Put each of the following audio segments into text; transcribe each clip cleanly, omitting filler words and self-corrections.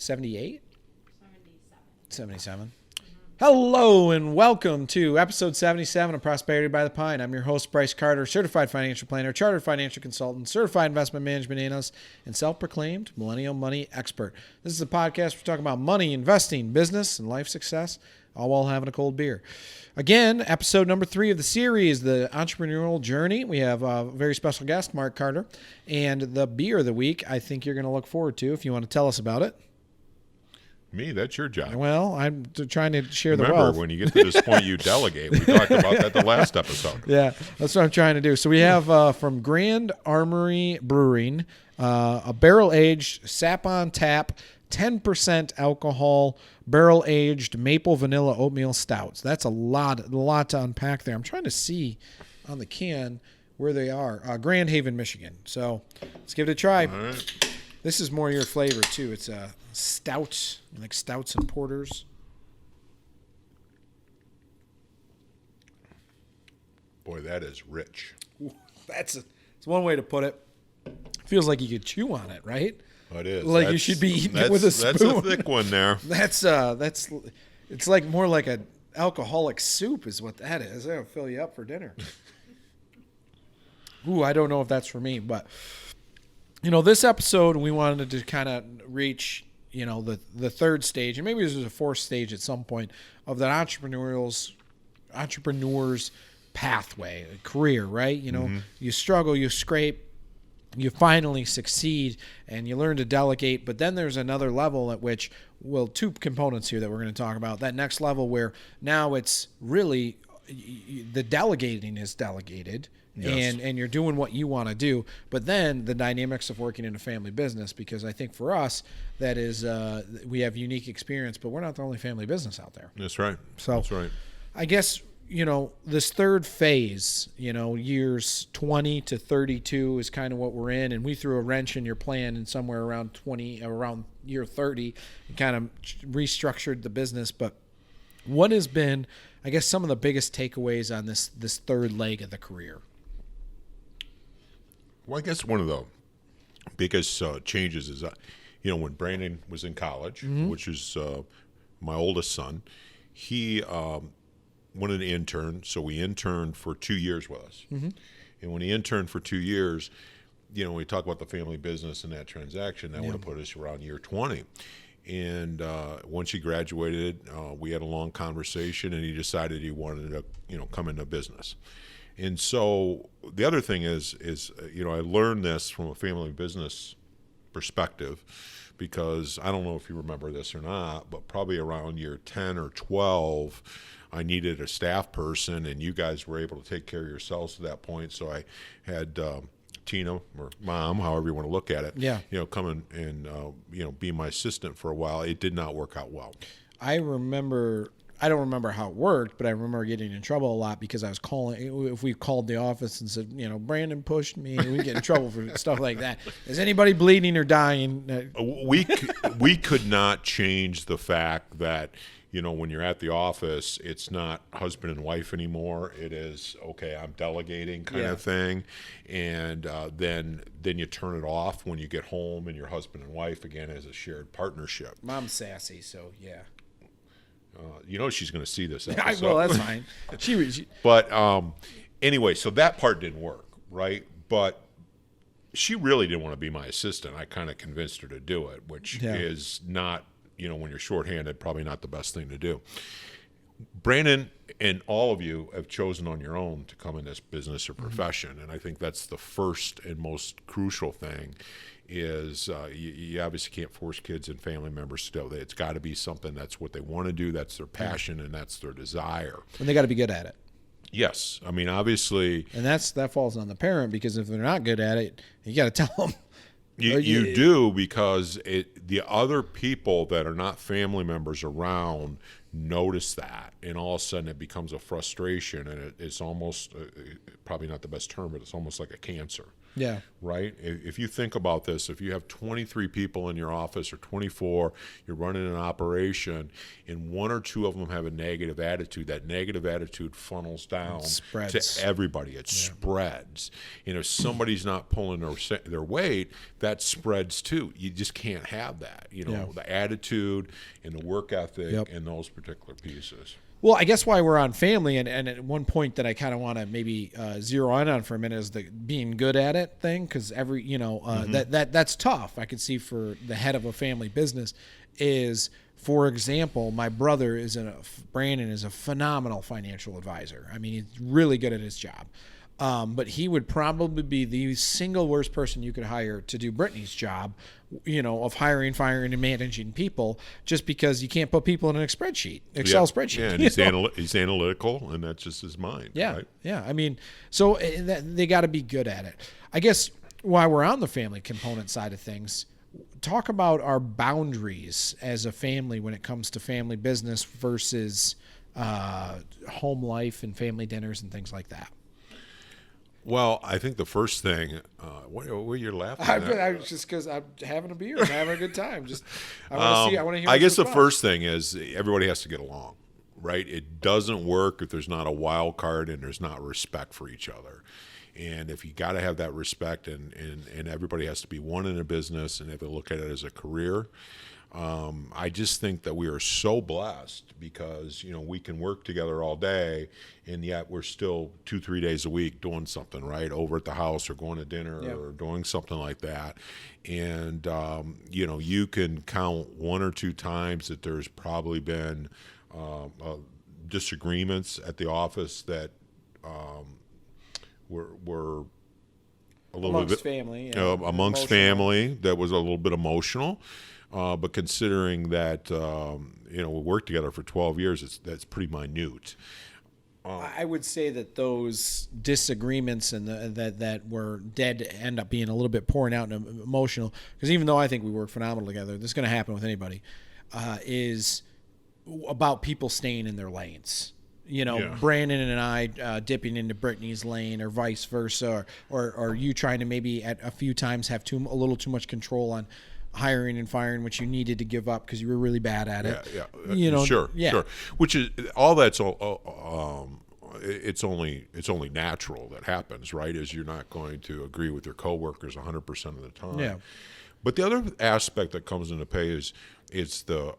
78? 77. Hello and welcome to episode 77 of Prosperity by the Pine. I'm your host, Brice Carter, certified financial planner, chartered financial consultant, certified investment management analyst, and self-proclaimed millennial money expert. This is a podcast we're talking about money, investing, business, and life success, all while having a cold beer. Again, episode number 3 of the series, the entrepreneurial journey. We have a very special guest, Mark Carter, and the beer of the week I think you're going to look forward to if you want to tell us about it. Me, that's your job. Well, I'm trying to share the Remember, wealth. when you get to this point, you delegate. We talked about that the last episode. Yeah, that's what I'm trying to do. So we have from Grand Armory Brewing, a barrel aged Sap On Tap, 10% alcohol, barrel aged maple vanilla oatmeal stouts. That's a lot to unpack there. I'm trying to see on the can where they are. Grand Haven, Michigan. So let's give it a try. All right. This is more your flavor too. It's a stout, like stouts and porters. Boy, that is rich. It's one way to put it. Feels like you could chew on it, right? It is. Like you should be eating it with a spoon. That's a thick one there. That's it's like more like an alcoholic soup is what that is. That'll fill you up for dinner. Ooh, I don't know if that's for me, but this episode we wanted to kind of reach, the third stage, and maybe this is a fourth stage at some point of that entrepreneur's pathway, a career, right? You struggle, you scrape, you finally succeed, and you learn to delegate. But then there's another level at which, two components here that we're going to talk about. That next level where now it's really the delegating is delegated. Yes. And you're doing what you want to do, but then the dynamics of working in a family business, because I think for us that is we have unique experience, but we're not the only family business out there. That's right. So that's right. I guess this third phase, years 20 to 32 is kind of what we're in, and we threw a wrench in your plan in somewhere around year 30 and kind of restructured the business. But what has been, I guess, some of the biggest takeaways on this third leg of the career? Well, I guess one of the biggest changes is, when Brandon was in college, which is my oldest son, he wanted to intern, so we interned for 2 years with us. Mm-hmm. And when he interned for 2 years, we talk about the family business and that transaction, that would have put us around year 20. And once he graduated, we had a long conversation, and he decided he wanted to, come into business. And so the other thing is I learned this from a family business perspective, because I don't know if you remember this or not, but probably around year 10 or 12, I needed a staff person, and you guys were able to take care of yourselves at that point. So I had Tina, or Mom, however you want to look at it, come and be my assistant for a while. It did not work out well. I don't remember how it worked, but I remember getting in trouble a lot because I was calling. If we called the office and said, Brandon pushed me, we get in trouble for stuff like that. Is anybody bleeding or dying? We could not change the fact that, when you're at the office, it's not husband and wife anymore. It is, okay, I'm delegating kind of thing. And then you turn it off when you get home, and your husband and wife, again, as a shared partnership. Mom's sassy, so yeah. She's going to see this episode. Well, that's fine. She But anyway, so that part didn't work, right? But she really didn't want to be my assistant. I kind of convinced her to do it, which is not, when you're shorthanded, probably not the best thing to do. Brandon and all of you have chosen on your own to come in this business or profession, and I think that's the first and most crucial thing. Is you obviously can't force kids and family members to do it. It's got to be something that's what they want to do, that's their passion, and that's their desire. And they got to be good at it. Yes. I mean, obviously. And that falls on the parent, because if they're not good at it, you got to tell them. You do, because the other people that are not family members around notice that, and all of a sudden it becomes a frustration, and it's almost probably not the best term, but it's almost like a cancer. Yeah. Right? If you think about this, if you have 23 people in your office or 24, you're running an operation, and one or two of them have a negative attitude, that negative attitude funnels down to everybody. It spreads. And if somebody's not pulling their weight, that spreads too. You just can't have that. The attitude and the work ethic and those particular pieces. Well, I guess why we're on family, and at one point that I kind of want to maybe zero in on for a minute is the being good at it thing, because that's tough. I could see for the head of a family business is, for example, my brother Brandon is a phenomenal financial advisor. I mean, he's really good at his job. But he would probably be the single worst person you could hire to do Brittany's job, of hiring, firing, and managing people, just because you can't put people in an Excel spreadsheet. Yeah, and he's analytical, and that's just his mind. Yeah, right? Yeah. I mean, so they got to be good at it. I guess while we're on the family component side of things, talk about our boundaries as a family when it comes to family business versus home life and family dinners and things like that. Well, I think the first thing, what you're laughing at? I just because I'm having a beer, I'm having a good time. I want to hear. I guess the first thing is everybody has to get along, right? It doesn't work if there's not a wild card and there's not respect for each other. And if you got to have that respect, and everybody has to be one in a business, and if they look at it as a career. I just think that we are so blessed because, we can work together all day, and yet we're still 2-3 days a week doing something, right? Over at the house or going to dinner or doing something like that. And, you can count one or two times that there's probably been disagreements at the office that were a little amongst bit family, amongst family that was a little bit emotional. But considering that we worked together for 12 years, that's pretty minute. I would say that those disagreements and that were dead end up being a little bit pouring out and emotional. Because even though I think we work phenomenal together, this is going to happen with anybody. Is about people staying in their lanes. Brandon and I dipping into Brittany's lane, or vice versa, or you trying to maybe at a few times have a little too much control on hiring and firing, which you needed to give up because you were really bad at it. Sure. Which is all that's it's only natural that happens, right? Is you're not going to agree with your coworkers 100% of the time. Yeah. But the other aspect that comes into play is it's the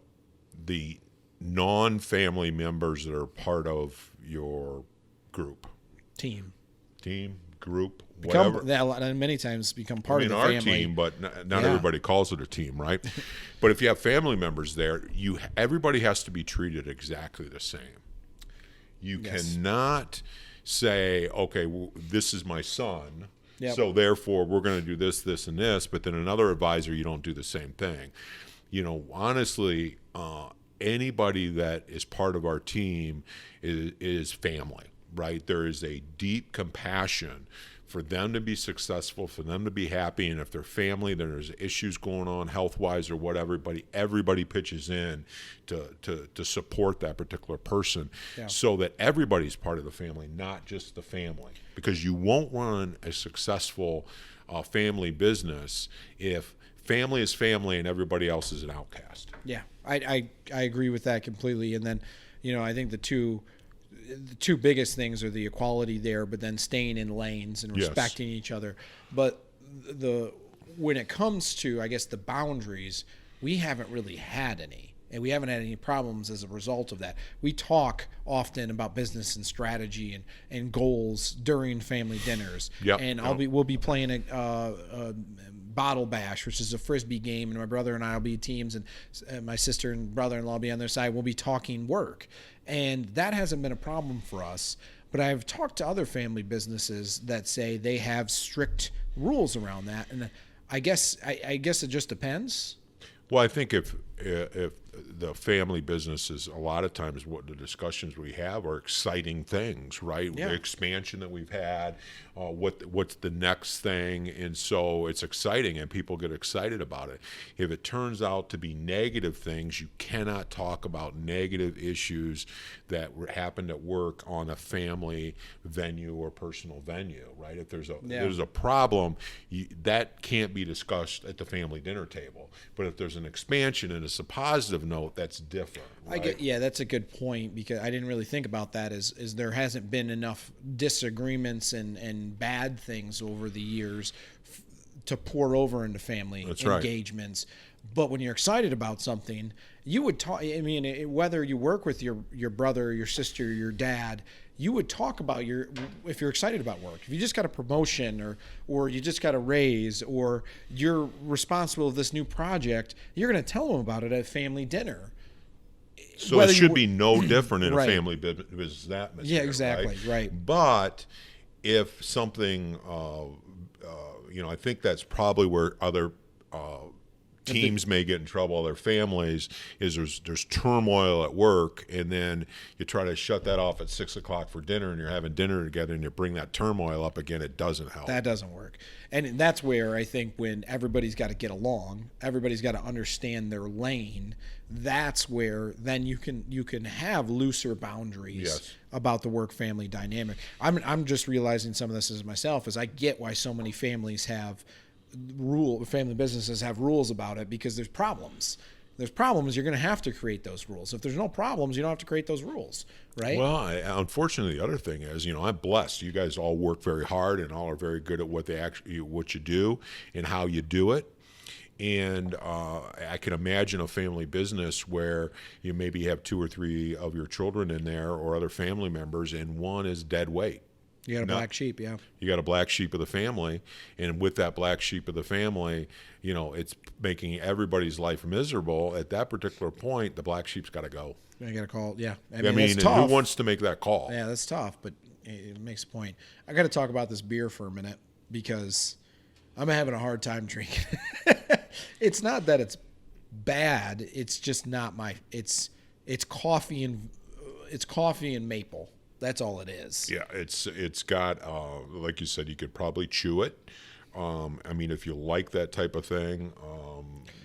non-family members that are part of your group, team, group. Many times become part of the family. Our team, but not everybody calls it a team, right? But if you have family members there, everybody has to be treated exactly the same. You cannot say, okay, well, this is my son, so therefore we're going to do this, this, and this, but then another advisor, you don't do the same thing. Honestly, anybody that is part of our team is family, right? There is a deep compassion for them to be successful, for them to be happy, and if they're family, then there's issues going on health-wise or whatever, everybody pitches in to support that particular person so that everybody's part of the family, not just the family. Because you won't run a successful family business if family is family and everybody else is an outcast. Yeah, I agree with that completely. And then, I think the two biggest things are the equality there, but then staying in lanes and respecting each other. But when it comes to, I guess, the boundaries, we haven't really had any, and we haven't had any problems as a result of that. We talk often about business and strategy and goals during family dinners. And we'll be playing a bottle bash, which is a frisbee game, and my brother and I will be teams, and my sister and brother-in-law will be on their side. We'll be talking work, and that hasn't been a problem for us. But I've talked to other family businesses that say they have strict rules around that, and I guess it just depends. Well, I think if if the family businesses, a lot of times what the discussions we have are exciting things, right? Yeah. The expansion that we've had, what's the next thing, and so it's exciting and people get excited about it. If it turns out to be negative things, you cannot talk about negative issues that happened at work on a family venue or personal venue, right? If there's a problem, that can't be discussed at the family dinner table. But if there's an expansion and it's a positive note, that's different. Right? That's a good point, because I didn't really think about that. Is there hasn't been enough disagreements and bad things over the years to pour over into family engagements. Right. But when you're excited about something, you would talk. I mean, whether you work with your brother, your sister, your dad, you would talk about if you're excited about work. If you just got a promotion or you just got a raise or you're responsible for this new project, you're going to tell them about it at family dinner. So it should be no different in a family business atmosphere. Yeah, exactly. Right. But if something, I think that's probably where other teams may get in trouble, other families, is there's turmoil at work, and then you try to shut that off at 6 o'clock for dinner, and you're having dinner together, and you bring that turmoil up again. It doesn't help. That doesn't work. And that's where I think when everybody's got to get along, everybody's got to understand their lane, that's where then you can have looser boundaries about the work-family dynamic. I'm just realizing some of this as myself, as I get why so many families have family businesses have rules about it, because there's problems. There's problems, you're going to have to create those rules. If there's no problems, you don't have to create those rules, right? Well, unfortunately, the other thing is, I'm blessed. You guys all work very hard and all are very good at what you do and how you do it. And I can imagine a family business where you maybe have 2 or 3 of your children in there or other family members, and one is dead weight. You got a black sheep, yeah. You got a black sheep of the family, and with that black sheep of the family, it's making everybody's life miserable. At that particular point, the black sheep's got to go. You got to call, yeah. I mean, who wants to make that call? Yeah, that's tough, but it makes a point. I got to talk about this beer for a minute, because I'm having a hard time drinking. It's not that it's bad. It's just not it's coffee and maple. That's all it is. Yeah, it's got, like you said, you could probably chew it. I mean, if you like that type of thing,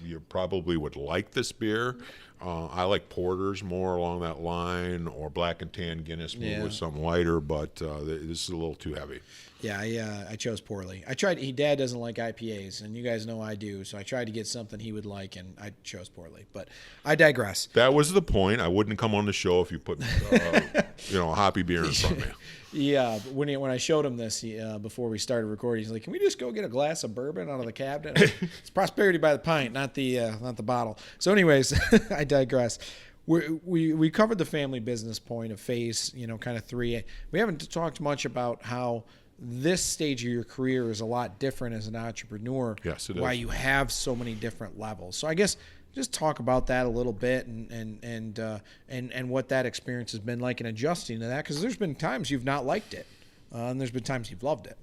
you probably would like this beer. I like porters more along that line, or black and tan Guinness more with something lighter, but this is a little too heavy. Yeah, I chose poorly. I tried. Dad doesn't like IPAs, and you guys know I do. So I tried to get something he would like, and I chose poorly. But I digress. That was the point. I wouldn't come on the show if you put, a hoppy beer in front of me. Yeah, but when I showed him this before we started recording, he's like, "Can we just go get a glass of bourbon out of the cabinet?" It's prosperity by the pint, not the bottle. So, anyways, I digress. We covered the family business point of phase, kind of 3. We haven't talked much about how this stage of your career is a lot different as an entrepreneur. Yes, it is. Why you have so many different levels. So I guess just talk about that a little bit and what that experience has been like in adjusting to that, because there's been times you've not liked it, and there's been times you've loved it.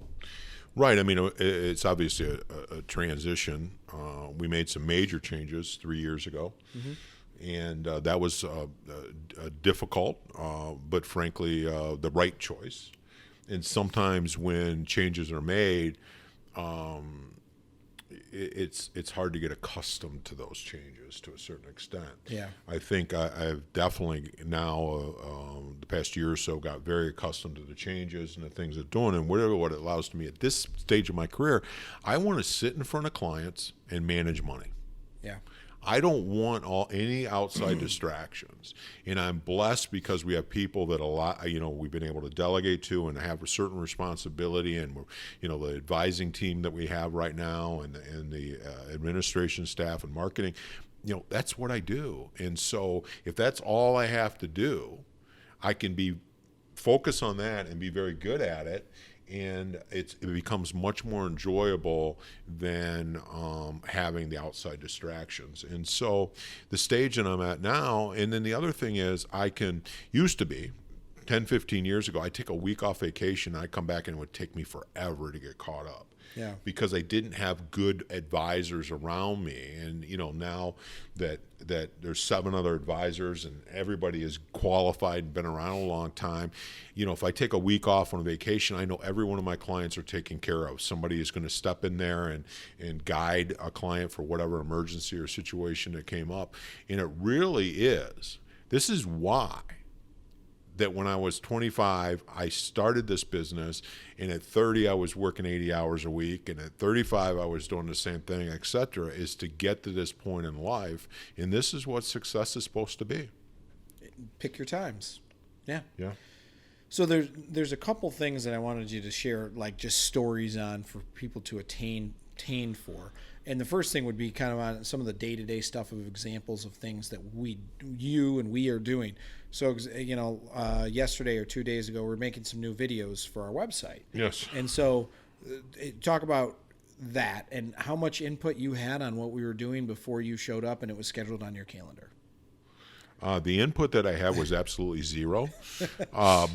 Right. I mean, it's obviously a transition. We made some major changes 3 years ago. Mm-hmm. And that was difficult, but frankly, the right choice. And sometimes when changes are made, it's hard to get accustomed to those changes to a certain extent. Yeah. I think I've definitely now, the past year or so, got very accustomed to the changes and the things it's doing, and what it allows to me at this stage of my career. I want to sit in front of clients and manage money. Yeah. I don't want any outside distractions, and I'm blessed because we have people that we've been able to delegate to and have a certain responsibility, and the advising team that we have right now, and the administration staff and marketing, that's what I do. And so if that's all I have to do, I can focus on that and be very good at it. And it becomes much more enjoyable than having the outside distractions. And so the stage that I'm at now, and then the other thing is used to be, 10, 15 years ago, I'd take a week off vacation. I'd come back and it would take me forever to get caught up. Yeah. Because I didn't have good advisors around me. And, now that there's 7 other advisors and everybody is qualified and been around a long time, if I take a week off on a vacation, I know every one of my clients are taken care of. Somebody is going to step in there and guide a client for whatever emergency or situation that came up. And it really is. This is why that when I was 25, I started this business, and at 30, I was working 80 hours a week, and at 35, I was doing the same thing, etc., is to get to this point in life, and this is what success is supposed to be. Pick your times. Yeah. Yeah. So there's a couple things that I wanted you to share, like just stories on for people to attain for. And the first thing would be kind of on some of the day-to-day stuff of examples of things that you and we are doing. So, yesterday or 2 days ago, we're making some new videos for our website. Yes. And so talk about that and how much input you had on what we were doing before you showed up and it was scheduled on your calendar. The input that I had was absolutely zero.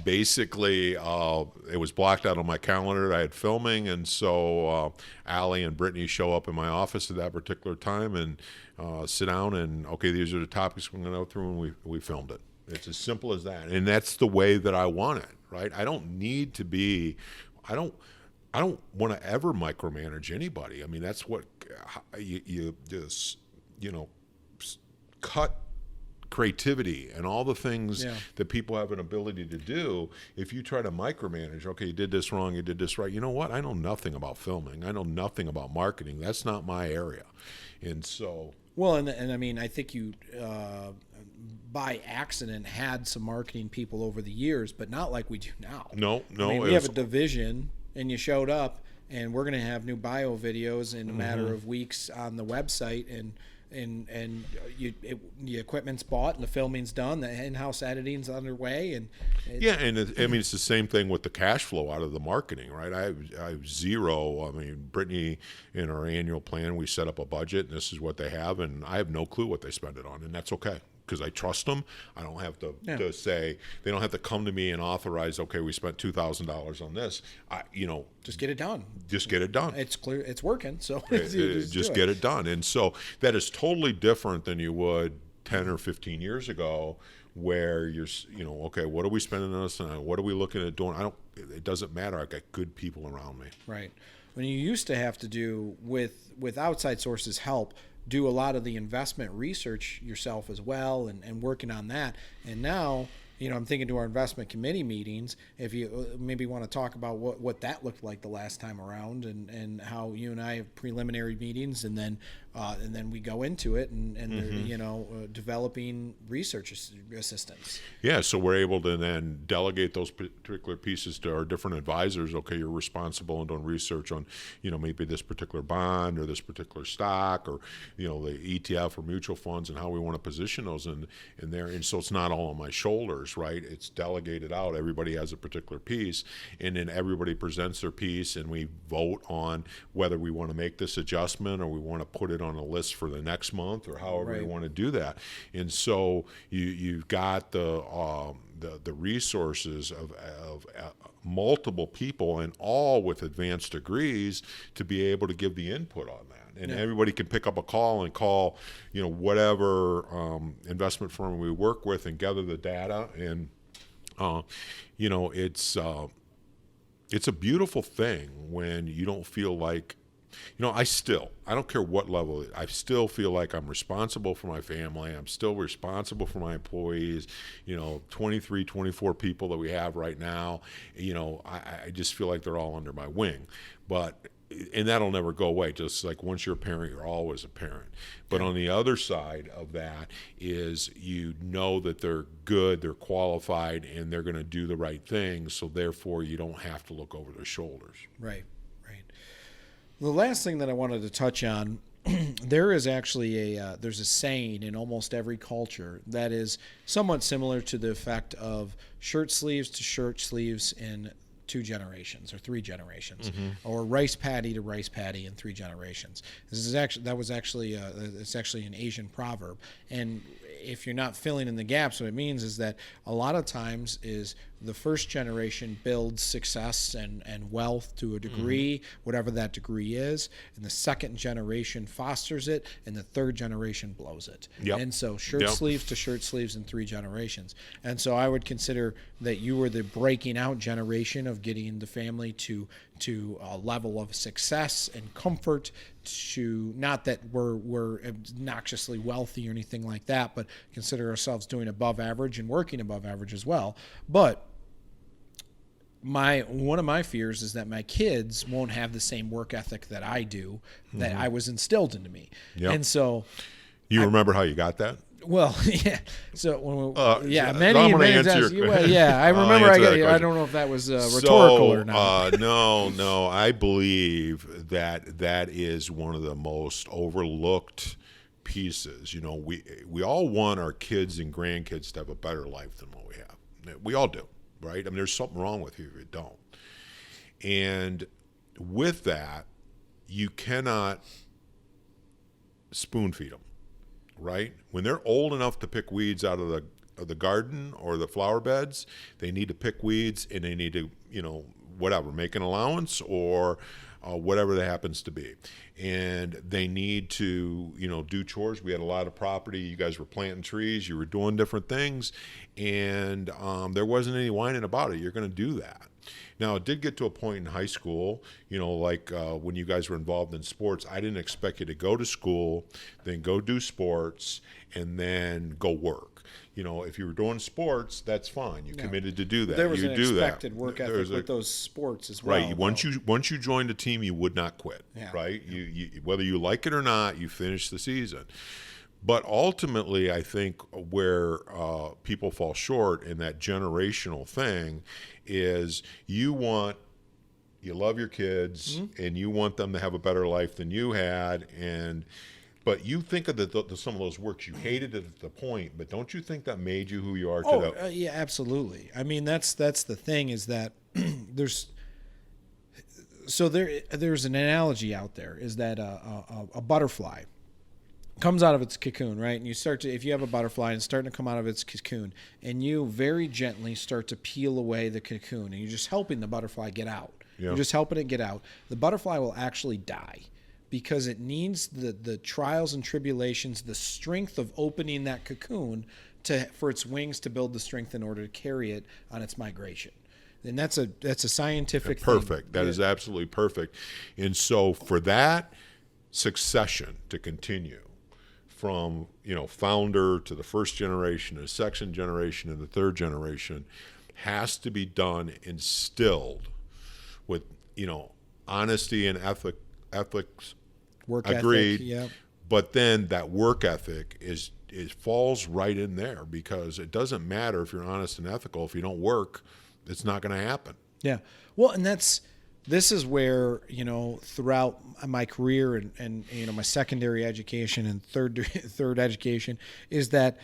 Basically, it was blocked out on my calendar. I had filming, and so Allie and Brittany show up in my office at that particular time and sit down and, okay, these are the topics we're going to go through, and we filmed it. It's as simple as that, and that's the way that I want it, right? I don't need to be – I don't want to ever micromanage anybody. I mean, that's what you just, cut – creativity and all the things that people have an ability to do. If you try to micromanage, okay, you did this wrong, you did this right. You know what? I know nothing about filming. I know nothing about marketing. That's not my area. And so... Well, and I mean, I think you, by accident, had some marketing people over the years, but not like we do now. No. I mean, we have a division, and you showed up, and we're going to have new bio videos in a matter of weeks on the website, and the equipment's bought and the filming's done, the in-house editing's underway, and it's the same thing with the cash flow out of the marketing, right? I have zero. I mean, Brittany, in our annual plan, we set up a budget, and this is what they have, and I have no clue what they spend it on, and that's okay. Because I trust them. I don't have to say, they don't have to come to me and authorize, okay, we spent $2,000 on this. Just get it done. Just get it done. It's clear it's working. So just get it done. And so that is totally different than you would 10 or 15 years ago, where you're, okay, what are we spending on this tonight? What are we looking at doing? It doesn't matter. I got good people around me. Right. When you used to have to do with outside sources help, do a lot of the investment research yourself as well and working on that. And now, I'm thinking to our investment committee meetings, if you maybe want to talk about what that looked like the last time around and how you and I have preliminary meetings and then we go into it and developing research assistants. Yeah, so we're able to then delegate those particular pieces to our different advisors. Okay, you're responsible and doing research on, maybe this particular bond or this particular stock or, the ETF or mutual funds and how we want to position those in there. And so it's not all on my shoulders, right? It's delegated out. Everybody has a particular piece, and then everybody presents their piece, and we vote on whether we want to make this adjustment or we want to put it on a list for the next month or however you want to do that. And so you've got the resources of multiple people, and all with advanced degrees, to be able to give the input on that. And everybody can pick up a call and call, whatever investment firm we work with and gather the data. And, it's a beautiful thing when you don't feel like, I don't care what level, I still feel like I'm responsible for my family. I'm still responsible for my employees, 23, 24 people that we have right now. I just feel like they're all under my wing. And that'll never go away. Just like once you're a parent, you're always a parent. But on the other side of that is that they're good, they're qualified, and they're going to do the right thing. So therefore, you don't have to look over their shoulders. Right. The last thing that I wanted to touch on, there is actually there's a saying in almost every culture that is somewhat similar to the effect of shirt sleeves to shirt sleeves in 2 generations or 3 generations, or rice paddy to rice paddy in 3 generations. It's actually an Asian proverb, and if you're not filling in the gaps, what it means is that a lot of times is the first generation builds success and wealth to a degree, whatever that degree is, and the second generation fosters it, and the third generation blows it. Yep. And so shirt sleeves to shirt sleeves in 3 generations. And so I would consider that you were the breaking out generation of getting the family to a level of success and comfort, to not that we're obnoxiously wealthy or anything like that, but consider ourselves doing above average and working above average as well. But one of my fears is that my kids won't have the same work ethic that I do, that I was instilled into me. Yep. And so remember how you got that? Well, yeah. So when many I'm gonna times. answer I remember. I don't know if that was rhetorical or not. No. I believe that is one of the most overlooked pieces. You know, we all want our kids and grandkids to have a better life than what we have. We all do, right? I mean, there's something wrong with you if you don't. And with that, you cannot spoon feed them. Right? When they're old enough to pick weeds out of the garden or the flower beds, they need to pick weeds, and they need to, make an allowance or whatever that happens to be. And they need to, do chores. We had a lot of property. You guys were planting trees. You were doing different things. And there wasn't any whining about it. You're going to do that. Now, it did get to a point in high school, when you guys were involved in sports, I didn't expect you to go to school, then go do sports, and then go work. If you were doing sports, that's fine. You committed to do that. There was an expected work ethic with those sports as well. Right. Once you joined a team, you would not quit. Yeah. Right. You whether you like it or not, you finish the season. But ultimately, I think where people fall short in that generational thing is you love your kids and you want them to have a better life than you had, but you think of some of those works, you hated it at the point, but don't you think that made you who you are today? Yeah, absolutely. I mean, that's the thing is that there's an analogy out there is that a butterfly comes out of its cocoon, right? And if you have a butterfly and it's starting to come out of its cocoon, and you very gently start to peel away the cocoon, and you're just helping the butterfly get out. Yeah. You're just helping it get out. The butterfly will actually die because it needs the trials and tribulations, the strength of opening that cocoon for its wings to build the strength in order to carry it on its migration. And that's a scientific thing. Perfect. That is absolutely perfect. And so for that succession to continue, from founder to the first generation, to the second generation, and the third generation, has to be done instilled with honesty and ethics. Work agreed. Ethic, yeah. But then that work ethic falls right in there, because it doesn't matter if you're honest and ethical. If you don't work, it's not going to happen. Yeah. Well, and this is where, throughout my career and my secondary education and third education, is that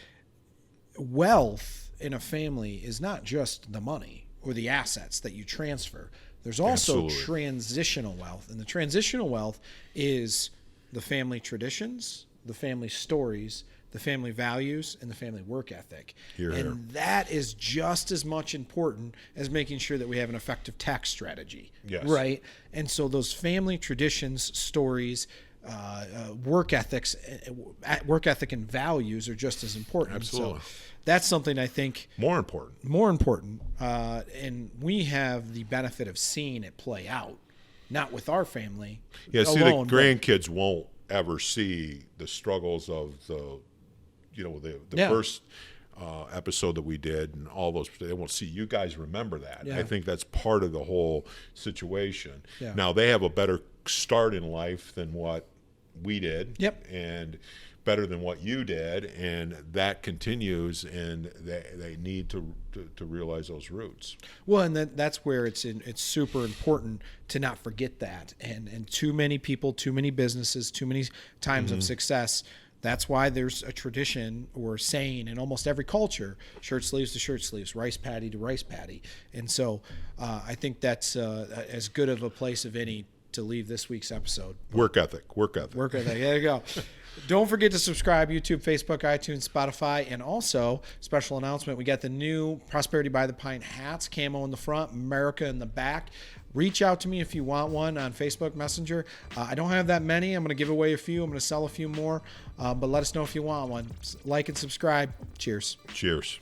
wealth in a family is not just the money or the assets that you transfer. There's also Absolutely. Transitional wealth. And the transitional wealth is the family traditions, the family stories, the family values, and the family work ethic. And that is just as much important as making sure that we have an effective tax strategy. Yes. Right? And so those family traditions, stories, work ethic and values are just as important. Absolutely. So that's something I think more important. And we have the benefit of seeing it play out, not with our family. Yeah, see, alone, the grandkids won't ever see the struggles of the first episode that we did and all those. They won't see. You guys remember that. Yeah. I think that's part of the whole situation. Yeah. Now, they have a better start in life than what we did. Yep. And better than what you did, and that continues, and they need to realize those roots. Well, and that's where it's super important to not forget that. And too many people, too many businesses, too many times of success. That's why there's a tradition or saying in almost every culture: shirt sleeves to shirt sleeves, rice patty to rice patty. And so I think that's as good of a place of any to leave this week's episode. Work ethic. There you go. Don't forget to subscribe, YouTube, Facebook, iTunes, Spotify, and also, special announcement, we got the new Prosperity by the Pint hats, camo in the front, America in the back. Reach out to me if you want one on Facebook Messenger. I don't have that many. I'm going to give away a few. I'm going to sell a few more, but let us know if you want one. Like and subscribe. Cheers. Cheers.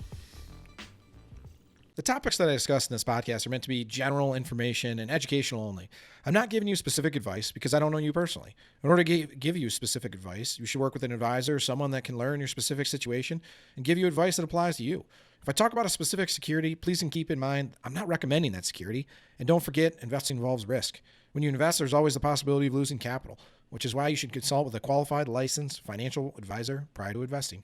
The topics that I discuss in this podcast are meant to be general information and educational only. I'm not giving you specific advice because I don't know you personally. In order to give you specific advice, you should work with an advisor, someone that can learn your specific situation and give you advice that applies to you. If I talk about a specific security, please keep in mind I'm not recommending that security. And don't forget, investing involves risk. When you invest, there's always the possibility of losing capital, which is why you should consult with a qualified, licensed financial advisor prior to investing.